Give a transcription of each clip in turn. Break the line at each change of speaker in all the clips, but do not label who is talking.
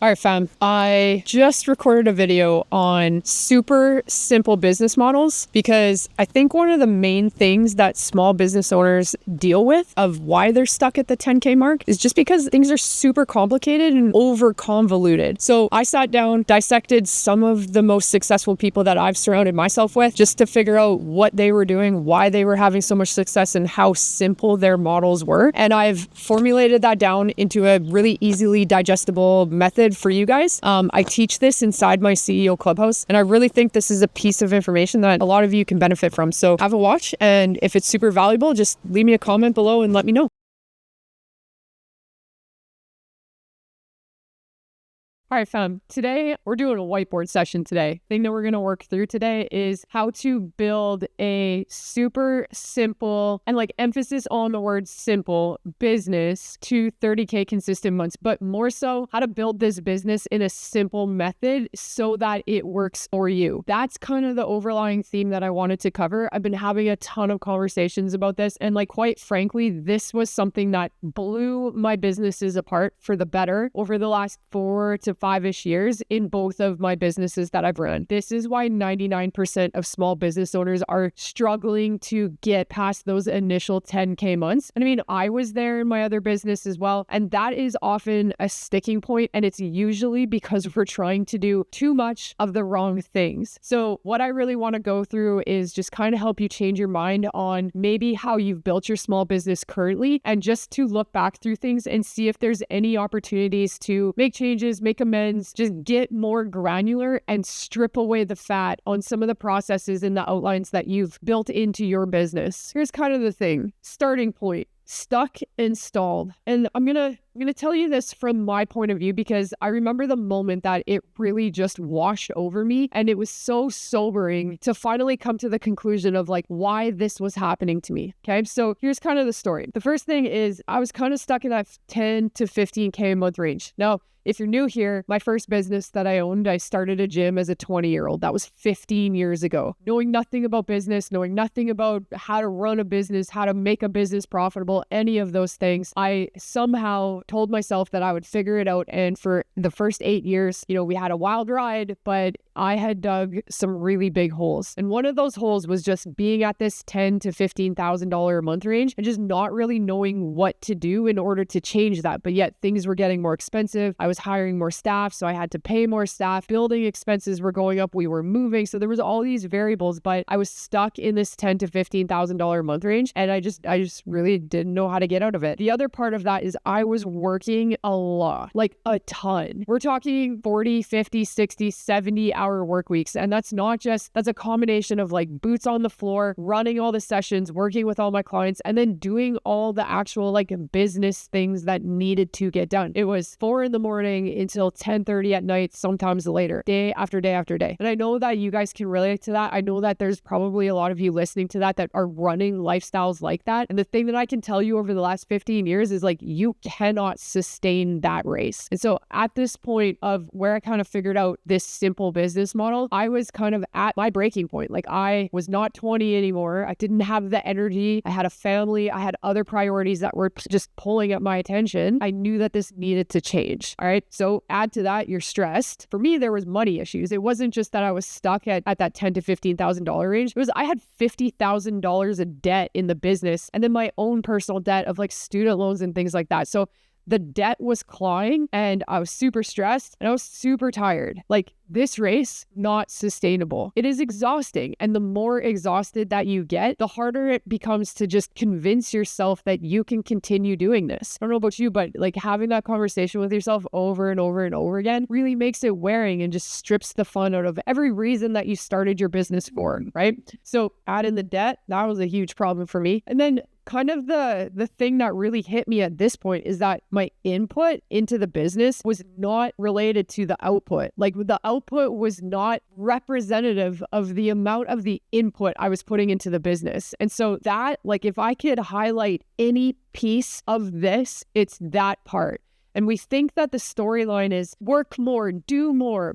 All right, fam. I just recorded a video on super simple business models because I think one of the main things that small business owners deal with of why they're stuck at the 10K mark is just because things are super complicated and over convoluted. So I sat down, dissected some of the most successful people that I've surrounded myself with just to figure out what they were doing, why they were having so much success, and how simple their models were. And I've formulated that down into a really easily digestible method for you guys. I teach this inside my CEO Clubhouse, and I really think this is a piece of information that a lot of you can benefit from. So have a watch, and if it's super valuable, just leave me a comment below and let me know. All right, fam. Today, we're doing a whiteboard session today. The thing that we're going to work through today is how to build a super simple, and like emphasis on the word simple, business to 30K consistent months, but more so how to build this business in a simple method so that it works for you. That's kind of the overlying theme that I wanted to cover. I've been having a ton of conversations about this, and like, quite frankly, this was something that blew my businesses apart for the better over the last 4 to 5-ish years in both of my businesses that I've run. This is why 99% of small business owners are struggling to get past those initial 10K months. And I mean, I was there in my other business as well. And that is often a sticking point. And it's usually because we're trying to do too much of the wrong things. So what I really want to go through is just kind of help you change your mind on maybe how you've built your small business currently, and just to look back through things and see if there's any opportunities to make changes, make amends, just get more granular and strip away the fat on some of the processes and the outlines that you've built into your business. Here's kind of the thing. Starting point. Stuck and stalled. And I'm gonna tell you this from my point of view, because I remember the moment that it really just washed over me, and it was so sobering to finally come to the conclusion of like why this was happening to me. Okay, so here's kind of the story. The first thing is I was kind of stuck in that 10 to 15K a month range. Now, if you're new here, my first business that I owned, I started a gym as a 20-year-old. That was 15 years ago. Knowing nothing about business, knowing nothing about how to run a business, how to make a business profitable, any of those things, I somehow told myself that I would figure it out. And for the first 8 years, we had a wild ride, but I had dug some really big holes. And one of those holes was just being at this $10,000 to $15,000 a month range and just not really knowing what to do in order to change that. But yet things were getting more expensive. I was hiring more staff, so I had to pay more staff. Building expenses were going up. We were moving. So there was all these variables, but I was stuck in this $10,000 to $15,000 a month range. And I just really didn't know how to get out of it. The other part of that is I was working a lot, like a ton. We're talking 40, 50, 60, 70-hour work weeks. And that's a combination of like boots on the floor, running all the sessions, working with all my clients, and then doing all the actual like business things that needed to get done. It was 4 a.m. until 10:30 at night, sometimes later, day after day after day. And I know that you guys can relate to that. I know that there's probably a lot of you listening to that are running lifestyles like that. And the thing that I can tell you over the last 15 years is like, you cannot sustain that race. And so at this point of where I kind of figured out this simple business model, I was kind of at my breaking point. Like, I was not 20 anymore. I didn't have the energy. I had a family. I had other priorities that were just pulling at my attention. I knew that this needed to change. All right. So add to that, you're stressed. For me, there was money issues. It wasn't just that I was stuck at that $10,000 to $15,000 range. It was, I had $50,000 of debt in the business, and then my own personal debt of like student loans and things like that. So the debt was clawing, and I was super stressed, and I was super tired. Like, this race, not sustainable. It is exhausting. And the more exhausted that you get, the harder it becomes to just convince yourself that you can continue doing this. I don't know about you, but like having that conversation with yourself over and over and over again really makes it wearing and just strips the fun out of every reason that you started your business for, right? So add in the debt. That was a huge problem for me. And then kind of the thing that really hit me at this point is that my input into the business was not related to the output. Like, the output was not representative of the amount of the input I was putting into the business. And so that, like, if I could highlight any piece of this, it's that part. And we think that the storyline is work more, do more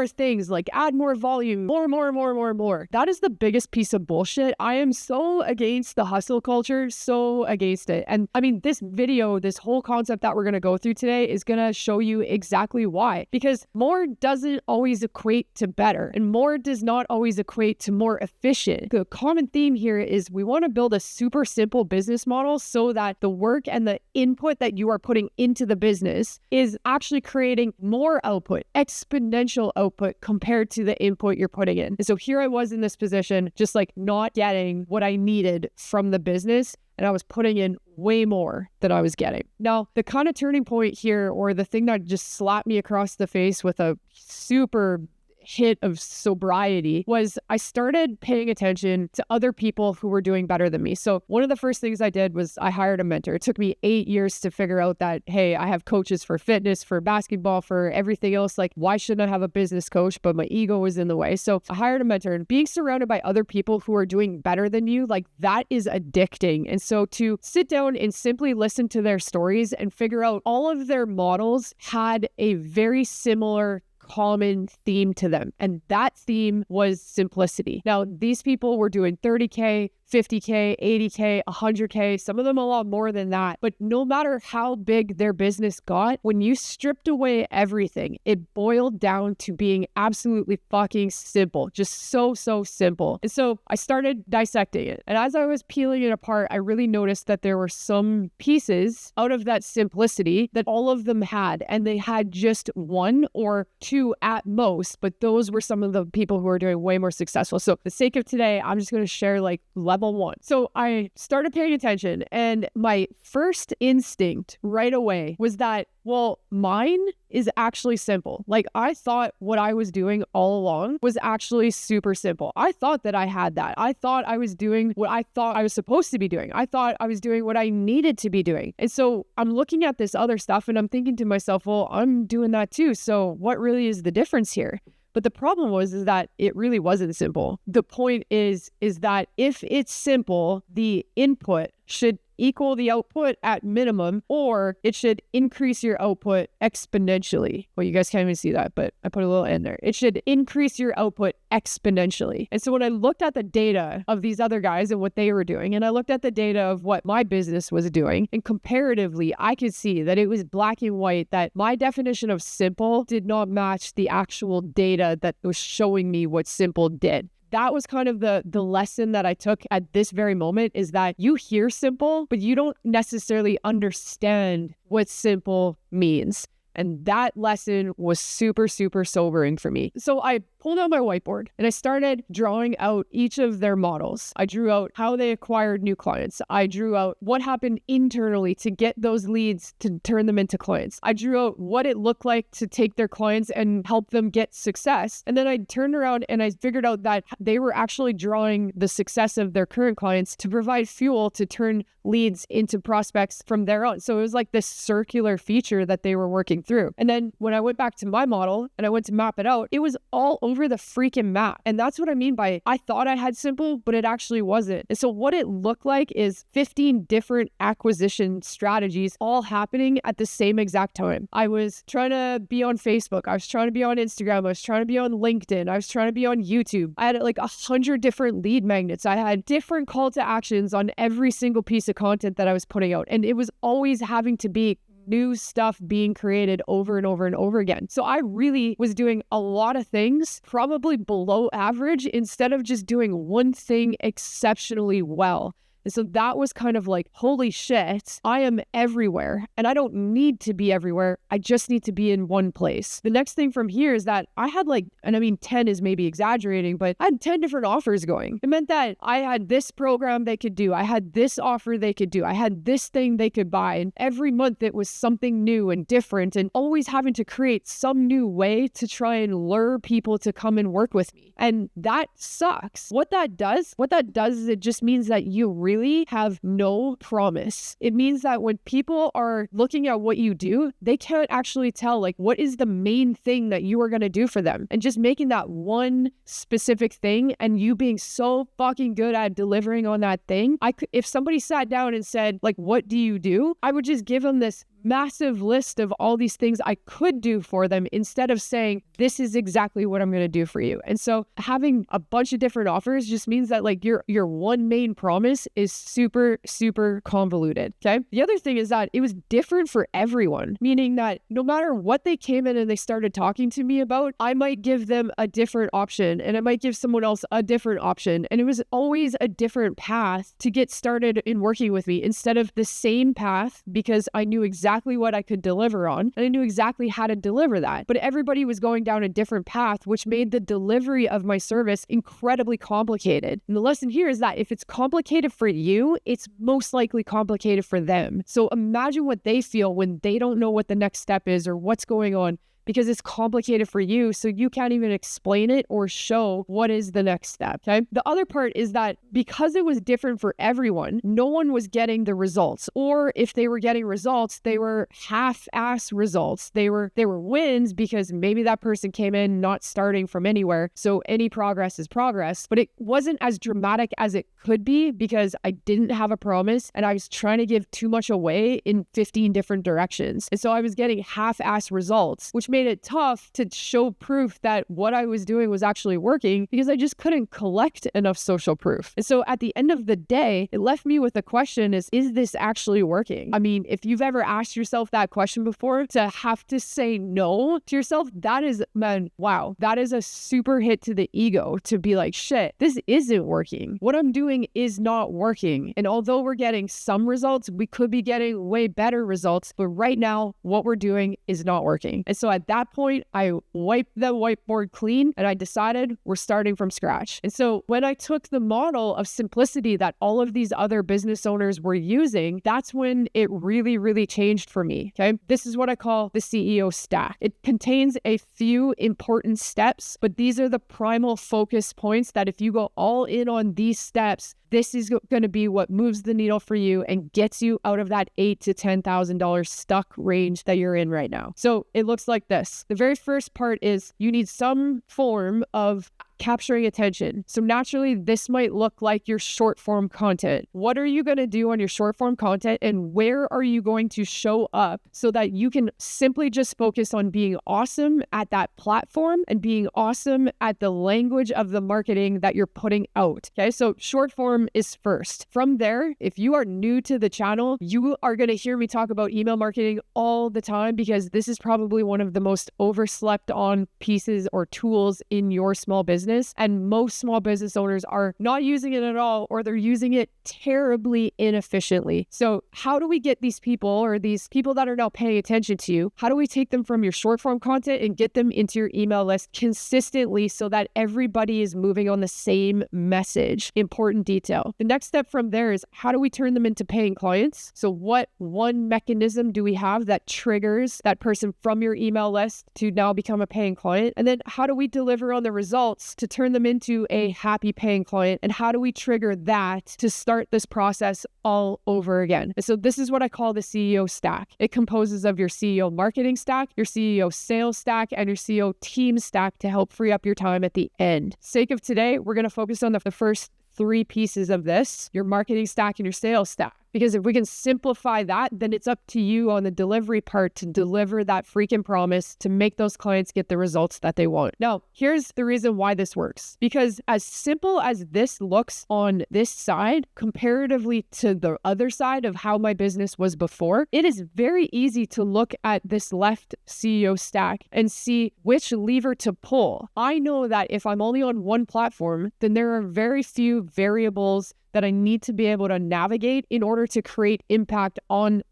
things, like add more volume, more. That is the biggest piece of bullshit. I am so against the hustle culture, so against it. And I mean, this video, this whole concept that we're going to go through today is going to show you exactly why. Because more doesn't always equate to better, and more does not always equate to more efficient. The common theme here is we want to build a super simple business model so that the work and the input that you are putting into the business is actually creating more output, exponential output compared to the input you're putting in. And so here I was in this position, just like not getting what I needed from the business, and I was putting in way more than I was getting. Now, the kind of turning point here, or the thing that just slapped me across the face with a super hit of sobriety, was I started paying attention to other people who were doing better than me. So one of the first things I did was I hired a mentor. It took me 8 years to figure out that, hey, I have coaches for fitness, for basketball, for everything else. Like, why shouldn't I have a business coach? But my ego was in the way. So I hired a mentor, and being surrounded by other people who are doing better than you, like, that is addicting. And so to sit down and simply listen to their stories and figure out all of their models had a very similar common theme to them. And that theme was simplicity. Now, these people were doing 30K, 50K, 80K, 100K, some of them a lot more than that. But no matter how big their business got, when you stripped away everything, it boiled down to being absolutely fucking simple, just so simple. And so I started dissecting it. And as I was peeling it apart, I really noticed that there were some pieces out of that simplicity that all of them had, and they had just one or two at most, but those were some of the people who are doing way more successful. So for the sake of today, I'm just going to share like level one. So I started paying attention, and my first instinct right away was that, well, mine is actually simple. Like, I thought what I was doing all along was actually super simple. I thought that I had that. I thought I was doing what I thought I was supposed to be doing. I thought I was doing what I needed to be doing. And so I'm looking at this other stuff and I'm thinking to myself, well, I'm doing that too. So what really is the difference here? But the problem is that it really wasn't simple. The point is that if it's simple, the input should equal the output at minimum, or it should increase your output exponentially. Well, you guys can't even see that, but I put a little in there. It should increase your output exponentially. And so when I looked at the data of these other guys and what they were doing, and I looked at the data of what my business was doing, and comparatively, I could see that it was black and white, that my definition of simple did not match the actual data that was showing me what simple did. That was kind of the lesson that I took at this very moment, is that you hear simple, but you don't necessarily understand what simple means. And that lesson was super sobering for me. So I pulled out my whiteboard and I started drawing out each of their models. I drew out how they acquired new clients. I drew out what happened internally to get those leads to turn them into clients. I drew out what it looked like to take their clients and help them get success. And then I turned around and I figured out that they were actually drawing the success of their current clients to provide fuel to turn leads into prospects from their own. So it was like this circular feature that they were working through. And then when I went back to my model and I went to map it out, it was all over the freaking map. And that's what I mean by I thought I had simple, but it actually wasn't. And so what it looked like is 15 different acquisition strategies all happening at the same exact time. I was trying to be on Facebook. I was trying to be on Instagram. I was trying to be on LinkedIn. I was trying to be on YouTube. I had like 100 different lead magnets. I had different call to actions on every single piece of content that I was putting out. And it was always having to be new stuff being created over and over and over again. So I really was doing a lot of things, probably below average, instead of just doing one thing exceptionally well. And so that was kind of like, holy shit, I am everywhere and I don't need to be everywhere. I just need to be in one place. The next thing from here is that I had like, and I mean, 10 is maybe exaggerating, but I had 10 different offers going. It meant that I had this program they could do. I had this offer they could do. I had this thing they could buy. And every month it was something new and different, and always having to create some new way to try and lure people to come and work with me. And that sucks. What that does is it just means that you really have no promise. It means that when people are looking at what you do, they can't actually tell like what is the main thing that you are going to do for them. And just making that one specific thing and you being so fucking good at delivering on that thing. If somebody sat down and said like, what do you do? I would just give them this massive list of all these things I could do for them instead of saying, this is exactly what I'm going to do for you. And so having a bunch of different offers just means that like your one main promise is super, super convoluted. Okay. The other thing is that it was different for everyone, meaning that no matter what they came in and they started talking to me about, I might give them a different option and I might give someone else a different option. And it was always a different path to get started in working with me instead of the same path, because I knew exactly what I could deliver on and I knew exactly how to deliver that. But everybody was going down a different path, which made the delivery of my service incredibly complicated. And the lesson here is that if it's complicated for you, it's most likely complicated for them. So imagine what they feel when they don't know what the next step is or what's going on, because it's complicated for you, so you can't even explain it or show what is the next step, okay? The other part is that because it was different for everyone, no one was getting the results, or if they were getting results, they were half-ass results. They were wins because maybe that person came in not starting from anywhere, so any progress is progress, but it wasn't as dramatic as it could be because I didn't have a promise and I was trying to give too much away in 15 different directions. And so I was getting half-ass results, which made it tough to show proof that what I was doing was actually working because I just couldn't collect enough social proof. And so at the end of the day, it left me with the question is this actually working? I mean, if you've ever asked yourself that question before, to have to say no to yourself, that is, man, wow, that is a super hit to the ego to be like, shit, this isn't working. What I'm doing is not working. And although we're getting some results, we could be getting way better results, but right now, what we're doing is not working. And so at that point, I wiped the whiteboard clean and I decided we're starting from scratch. And so when I took the model of simplicity that all of these other business owners were using, that's when it really, really changed for me. Okay. This is what I call the CEO stack. It contains a few important steps, but these are the primal focus points that if you go all in on these steps, this is going to be what moves the needle for you and gets you out of that $8,000 to $10,000 stuck range that you're in right now. So it looks like this. The very first part is you need some form of capturing attention. So naturally, this might look like your short form content. What are you going to do on your short form content and where are you going to show up so that you can simply just focus on being awesome at that platform and being awesome at the language of the marketing that you're putting out. Okay, so short form is first. From there, if you are new to the channel, you are going to hear me talk about email marketing all the time because this is probably one of the most overslept on pieces or tools in your small business. And most small business owners are not using it at all, or they're using it terribly inefficiently. So how do we get these people or these people that are now paying attention to you? How do we take them from your short form content and get them into your email list consistently so that everybody is moving on the same message? Important detail. The next step from there is how do we turn them into paying clients? So what one mechanism do we have that triggers that person from your email list to now become a paying client? And then how do we deliver on the results to turn them into a happy paying client? And how do we trigger that to start this process all over again? And so this is what I call the CEO stack. It composes of your CEO marketing stack, your CEO sales stack, and your CEO team stack to help free up your time at the end. Sake of today, we're going to focus on the first three pieces of this, your marketing stack and your sales stack. Because if we can simplify that, then it's up to you on the delivery part to deliver that freaking promise to make those clients get the results that they want. Now, here's the reason why this works. Because as simple as this looks on this side, comparatively to the other side of how my business was before, it is very easy to look at this left CEO stack and see which lever to pull. I know that if I'm only on one platform, then there are very few variables that I need to be able to navigate in order to create impact on,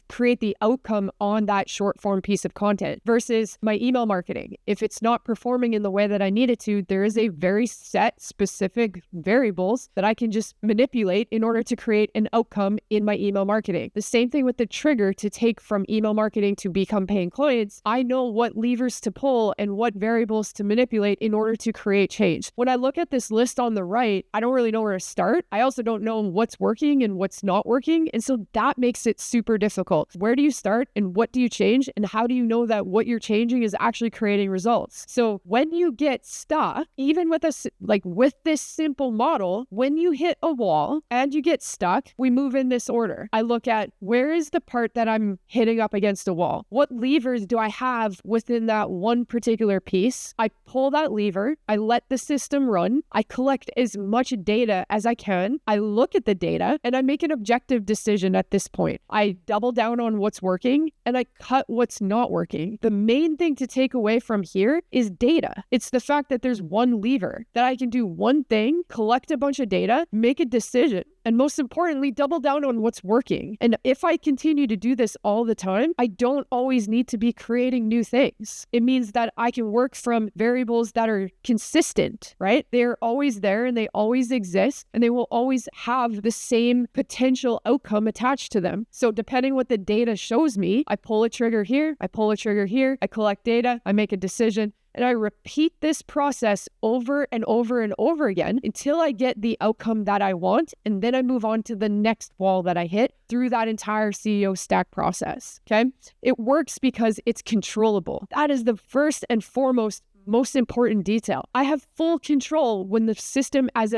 create the outcome on that short form piece of content versus my email marketing. If it's not performing in the way that I need it to, there is a very set specific variables that I can just manipulate in order to create an outcome in my email marketing. The same thing with the trigger to take from email marketing to become paying clients. I know what levers to pull and what variables to manipulate in order to create change. When I look at this list on the right, I don't really know where to start. I also also don't know what's working and what's not working. And so that makes it super difficult. Where do you start and what do you change? And how do you know that what you're changing is actually creating results? So when you get stuck, even with with this simple model, when you hit a wall and you get stuck, we move in this order. I look at where is the part that I'm hitting up against a wall? What levers do I have within that one particular piece? I pull that lever, I let the system run, I collect as much data as I can, I look at the data, and I make an objective decision at this point. I double down on what's working and I cut what's not working. The main thing to take away from here is data. It's the fact that there's one lever, that I can do one thing, collect a bunch of data, make a decision, and most importantly, double down on what's working. And if I continue to do this all the time, I don't always need to be creating new things. It means that I can work from variables that are consistent, right? They're always there and they always exist and they will always have the same potential outcome attached to them. So depending what the data shows me, I pull a trigger here, I pull a trigger here, I collect data, I make a decision, and I repeat this process over and over and over again until I get the outcome that I want. And then I move on to the next wall that I hit through that entire CEO stack process. Okay. It works because it's controllable. That is the first and foremost most important detail. I have full control when the system is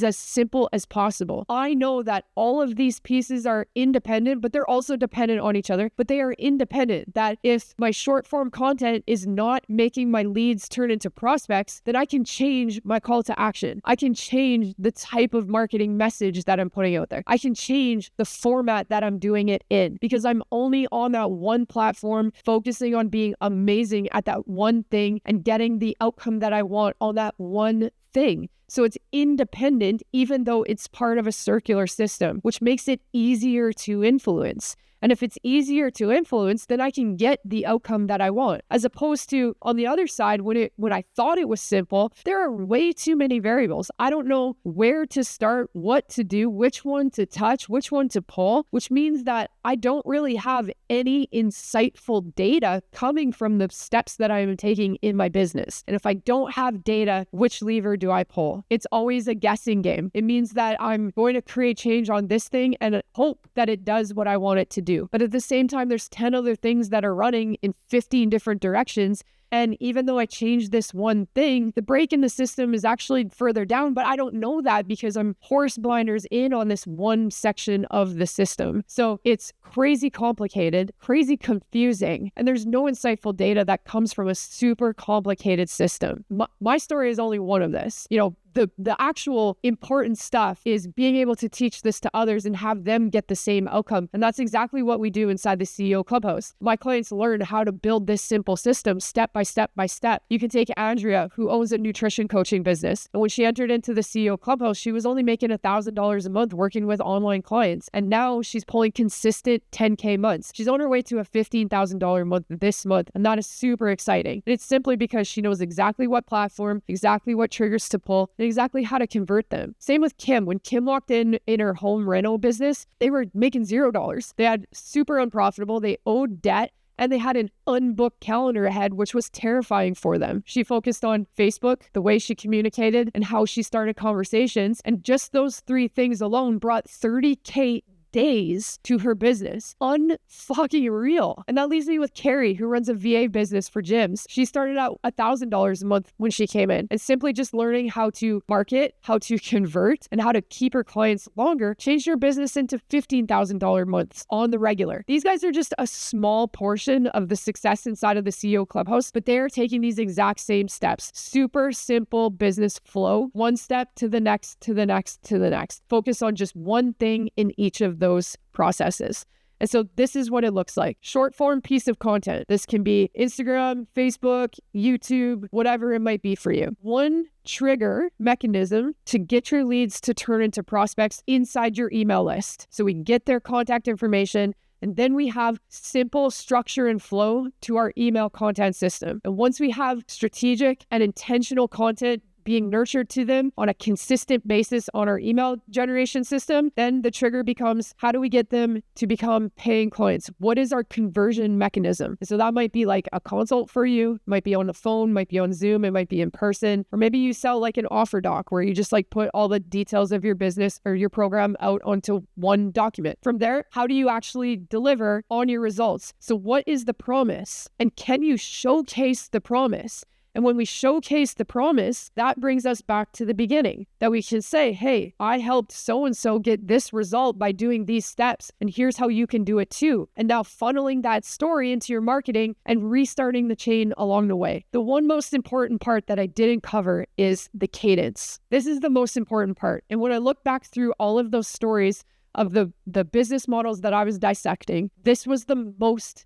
as simple as possible. I know that all of these pieces are independent, but they're also dependent on each other, but they are independent. That if my short form content is not making my leads turn into prospects, then I can change my call to action. I can change the type of marketing message that I'm putting out there. I can change the format that I'm doing it in because I'm only on that one platform, focusing on being amazing at that one thing and getting the outcome that I want on that one thing. So it's independent, even though it's part of a circular system, which makes it easier to influence. And if it's easier to influence, then I can get the outcome that I want. As opposed to on the other side, when I thought it was simple, there are way too many variables. I don't know where to start, what to do, which one to touch, which one to pull, which means that I don't really have any insightful data coming from the steps that I am taking in my business. And if I don't have data, which lever do I pull? It's always a guessing game. It means that I'm going to create change on this thing and hope that it does what I want it to do. But at the same time, there's 10 other things that are running in 15 different directions. And even though I changed this one thing, the break in the system is actually further down, but I don't know that because I'm horse blinders in on this one section of the system. So it's crazy complicated, crazy confusing, and there's no insightful data that comes from a super complicated system. My story is only one of this. The actual important stuff is being able to teach this to others and have them get the same outcome. And that's exactly what we do inside the CEO Clubhouse. My clients learn how to build this simple system step by step by step. You can take Andrea, who owns a nutrition coaching business. And when she entered into the CEO Clubhouse, she was only making $1,000 a month working with online clients. And now she's pulling consistent 10K months. She's on her way to a $15,000 month this month. And that is super exciting. And it's simply because she knows exactly what platform, exactly what triggers to pull, and exactly how to convert them. Same with Kim. When Kim walked in her home rental business, they were making $0. They had super unprofitable, they owed debt, and they had an unbooked calendar ahead, which was terrifying for them. She focused on Facebook, the way she communicated, and how she started conversations. And just those three things alone brought 30K days to her business. Unfucking real. And that leaves me with Carrie, who runs a VA business for gyms. She started out $1,000 a month when she came in, and simply just learning how to market, how to convert, and how to keep her clients longer, changed her business into $15,000 months on the regular. These guys are just a small portion of the success inside of the CEO Clubhouse, but they are taking these exact same steps. Super simple business flow, one step to the next, to the next, to the next. Focus on just one thing in each of those processes. And so this is what it looks like. Short form piece of content. This can be Instagram, Facebook, YouTube, whatever it might be for you. One trigger mechanism to get your leads to turn into prospects inside your email list. So we get their contact information, and then we have simple structure and flow to our email content system. And once we have strategic and intentional content being nurtured to them on a consistent basis on our email generation system, then the trigger becomes, how do we get them to become paying clients? What is our conversion mechanism? So that might be like a consult for you, might be on the phone, might be on Zoom, it might be in person, or maybe you sell like an offer doc where you just like put all the details of your business or your program out onto one document. From there, how do you actually deliver on your results? So what is the promise? And can you showcase the promise? And when we showcase the promise, that brings us back to the beginning, that we can say, hey, I helped so-and-so get this result by doing these steps, and here's how you can do it too. And now funneling that story into your marketing and restarting the chain along the way. The one most important part that I didn't cover is the cadence. This is the most important part. And when I look back through all of those stories of the business models that I was dissecting, this was the most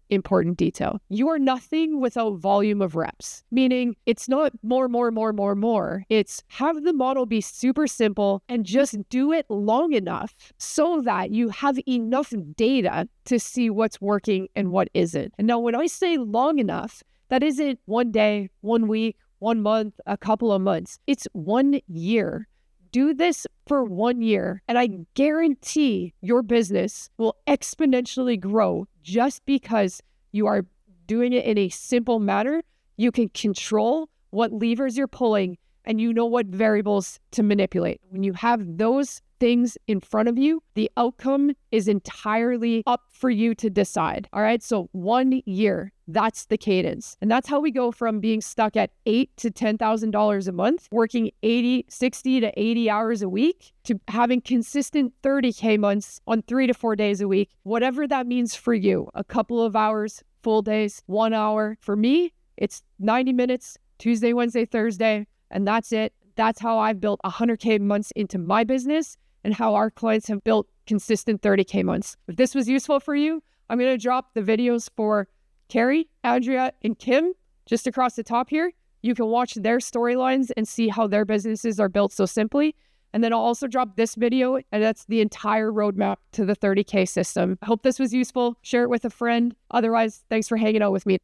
important detail. You are nothing without volume of reps, meaning it's not more. It's have the model be super simple and just do it long enough so that you have enough data to see what's working and what isn't. And now when I say long enough, that isn't 1 day, 1 week, 1 month, a couple of months. It's 1 year. Do this for 1 year, and I guarantee your business will exponentially grow just because you are doing it in a simple manner. You can control what levers you're pulling, and you know what variables to manipulate. When you have those things in front of you, the outcome is entirely up for you to decide. All right, so 1 year. That's the cadence. And that's how we go from being stuck at $8,000 to $10,000 a month, working 60 to 80 hours a week, to having consistent 30K months on 3 to 4 days a week, whatever that means for you. A couple of hours, full days, 1 hour. For me, it's 90 minutes, Tuesday, Wednesday, Thursday, and that's it. That's how I've built 100K months into my business and how our clients have built consistent 30K months. If this was useful for you, I'm going to drop the videos for Carrie, Andrea, and Kim just across the top here. You can watch their storylines and see how their businesses are built so simply. And then I'll also drop this video, and that's the entire roadmap to the 30K system. I hope this was useful. Share it with a friend. Otherwise, thanks for hanging out with me.